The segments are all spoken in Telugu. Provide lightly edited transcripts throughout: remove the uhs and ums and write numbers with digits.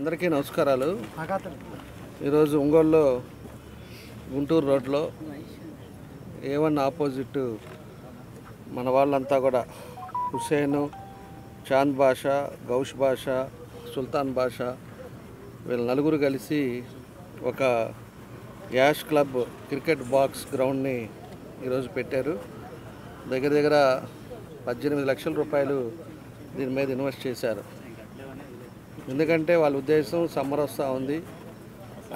అందరికీ నమస్కారాలు. ఈరోజు ఒంగోలులో గుంటూరు రోడ్లో A1 ఆపోజిట్ మన వాళ్ళంతా కూడా హుసేను, చాంద్ బాషా, గౌష్ బాషా, సుల్తాన్ బాషా వీళ్ళ నలుగురు కలిసి ఒక యాష్ క్లబ్ క్రికెట్ బాక్స్ గ్రౌండ్ని ఈరోజు పెట్టారు. దగ్గర 18 లక్షల రూపాయలు దీని మీద ఇన్వెస్ట్ చేశారు. ఎందుకంటే వాళ్ళ ఉద్దేశం సమ్మర్ వస్తూ ఉంది,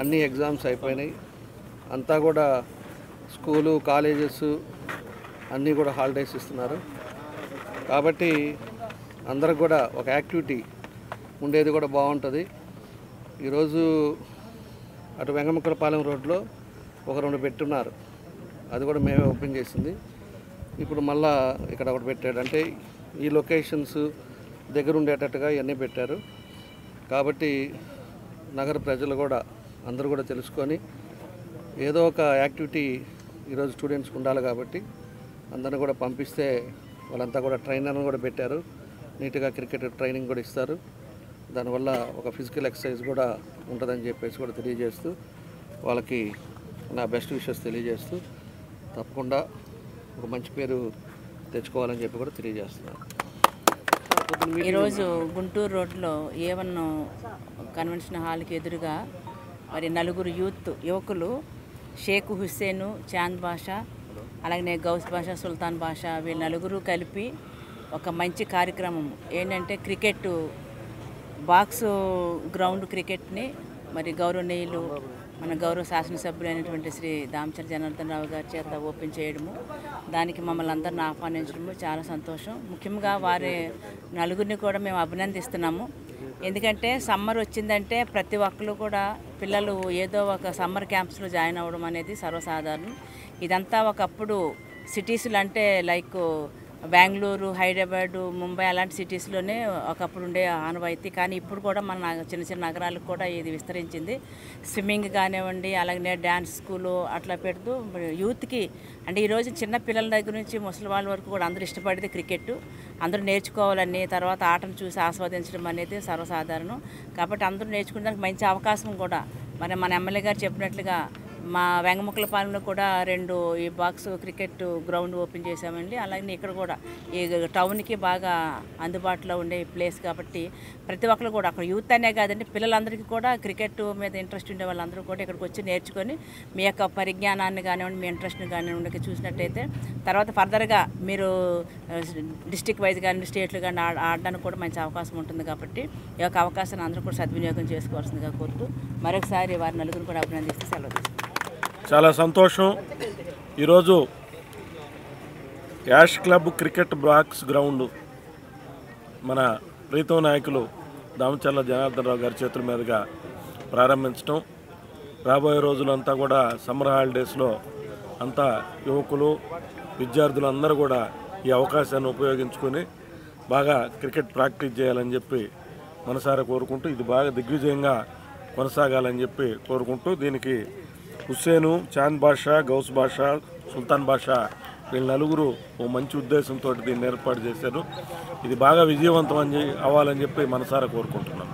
అన్ని ఎగ్జామ్స్ అయిపోయినాయి, అంతా కూడా స్కూలు కాలేజెస్ అన్నీ కూడా హాలిడేస్ ఇస్తున్నారు. కాబట్టి అందరికి కూడా ఒక యాక్టివిటీ ఉండేది కూడా బాగుంటుంది. ఈరోజు అటు వెంగముక్కలపాలెం రోడ్లో ఒక 2 పెట్టున్నారు, అది కూడా మేమే ఓపెన్ చేసింది. ఇప్పుడు మళ్ళా ఇక్కడ ఒకటి పెట్టాడు. అంటే ఈ లొకేషన్స్ దగ్గర ఉండేటట్టుగా ఇవన్నీ పెట్టారు. కాబట్టి నగర ప్రజలు కూడా అందరూ కూడా తెలుసుకొని ఏదో ఒక యాక్టివిటీ ఈరోజు స్టూడెంట్స్కి ఉండాలి. కాబట్టి అందరిని కూడా పంపిస్తే వాళ్ళంతా కూడా ట్రైనర్ని కూడా పెట్టారు, నీట్గా క్రికెట్ ట్రైనింగ్ కూడా ఇస్తారు. దానివల్ల ఒక ఫిజికల్ ఎక్సర్సైజ్ కూడా ఉంటుందని చెప్పేసి కూడా తెలియజేస్తూ వాళ్ళకి నా బెస్ట్ విషెస్ తెలియజేస్తూ తప్పకుండా ఒక మంచి పేరు తెచ్చుకోవాలని చెప్పి కూడా తెలియజేస్తున్నాను. ఈరోజు గుంటూరు రోడ్లో A1 కన్వెన్షన్ హాల్కి ఎదురుగా మరి 4 యువకులు షేక్ హుస్సేను, చాంద్ బాషా, అలాగే గౌస్ బాషా, సుల్తాన్ బాషా వీళ్ళు 4 కలిపి ఒక మంచి కార్యక్రమం ఏంటంటే క్రికెట్ బాక్స్ గ్రౌండ్ క్రికెట్ని మరి గౌరవనీయులు మన గౌరవ శాసనసభ్యులైనటువంటి శ్రీ దామచర్ల జనార్దన్ రావు గారి చేత ఓపెన్ చేయడము, దానికి మమ్మల్ని అందరిని ఆహ్వానించడము చాలా సంతోషం. ముఖ్యంగా వారి 4 కూడా మేము అభినందిస్తున్నాము. ఎందుకంటే సమ్మర్ వచ్చిందంటే ప్రతి ఒక్కరు కూడా పిల్లలు ఏదో ఒక సమ్మర్ క్యాంప్స్లో జాయిన్ అవ్వడం అనేది సర్వసాధారణం. ఇదంతా ఒకప్పుడు సిటీస్లో అంటే లైక్ బెంగళూరు, హైదరాబాదు, ముంబై అలాంటి సిటీస్లోనే ఒకప్పుడు ఉండే ఆనవాయితీ. కానీ ఇప్పుడు కూడా మన చిన్న చిన్న నగరాలకు కూడా ఇది విస్తరించింది. స్విమ్మింగ్ కానివ్వండి, అలాగే డ్యాన్స్ స్కూలు అట్లా పెడుతూ యూత్కి అంటే ఈరోజు చిన్న పిల్లల దగ్గర నుంచి ముసలి వాళ్ళ వరకు కూడా అందరూ ఇష్టపడేది క్రికెట్. అందరూ నేర్చుకోవాలని, తర్వాత ఆటను చూసి ఆస్వాదించడం అనేది సర్వసాధారణం. కాబట్టి అందరూ నేర్చుకోవడానికి మంచి అవకాశం కూడా మరి మన ఎమ్మెల్యే గారు చెప్పినట్లుగా మా వెంగముక్కలపాలెంలో కూడా 2 ఈ బాక్స్ క్రికెట్ గ్రౌండ్ ఓపెన్ చేశామండి. అలాగే ఇక్కడ కూడా ఈ టౌన్కి బాగా అందుబాటులో ఉండే ప్లేస్ కాబట్టి ప్రతి ఒక్కరు కూడా అక్కడ యూత్ అనే కాదండి, పిల్లలందరికీ కూడా క్రికెట్ మీద ఇంట్రెస్ట్ ఉండే వాళ్ళందరూ కూడా ఇక్కడికి వచ్చి నేర్చుకొని మీ యొక్క పరిజ్ఞానాన్ని కానివ్వండి, మీ ఇంట్రెస్ట్ని కానివ్వండి చూసినట్టయితే తర్వాత ఫర్దర్గా మీరు డిస్టిక్ వైజ్ కానీ స్టేట్లు కానీ ఆడడానికి కూడా మంచి అవకాశం ఉంటుంది. కాబట్టి ఈ యొక్క అవకాశాన్ని అందరూ కూడా సద్వినియోగం చేసుకోవాల్సిందిగా కోరుతూ మరొకసారి వారి 4 కూడా అభినందిస్తూ సెలవు తీసుకుంటాం. చాలా సంతోషం. ఈరోజు యాష్ క్లబ్ క్రికెట్ బాక్స్ గ్రౌండ్ మన ప్రీతం నాయకులు దామచర్ల జనార్దన్ రావు గారి చేతుల మీదుగా ప్రారంభించడం, రాబోయే రోజులంతా కూడా సమ్మర్ హాలిడేస్లో అంతా యువకులు విద్యార్థులు అందరూ కూడా ఈ అవకాశాన్ని ఉపయోగించుకొని బాగా క్రికెట్ ప్రాక్టీస్ చేయాలని చెప్పి మనసారా కోరుకుంటూ ఇది బాగా దిగ్విజయంగా కొనసాగాలని చెప్పి కోరుకుంటూ దీనికి హుస్సేను, చాంద్ బాషా, గౌస్ బాషా, సుల్తాన్ బాషా వీళ్ళ 4 ఓ మంచి ఉద్దేశంతో దీన్ని ఏర్పాటు చేశారు. ఇది బాగా విజయవంతం అవ్వాలని చెప్పి మనసారా కోరుకుంటున్నాను.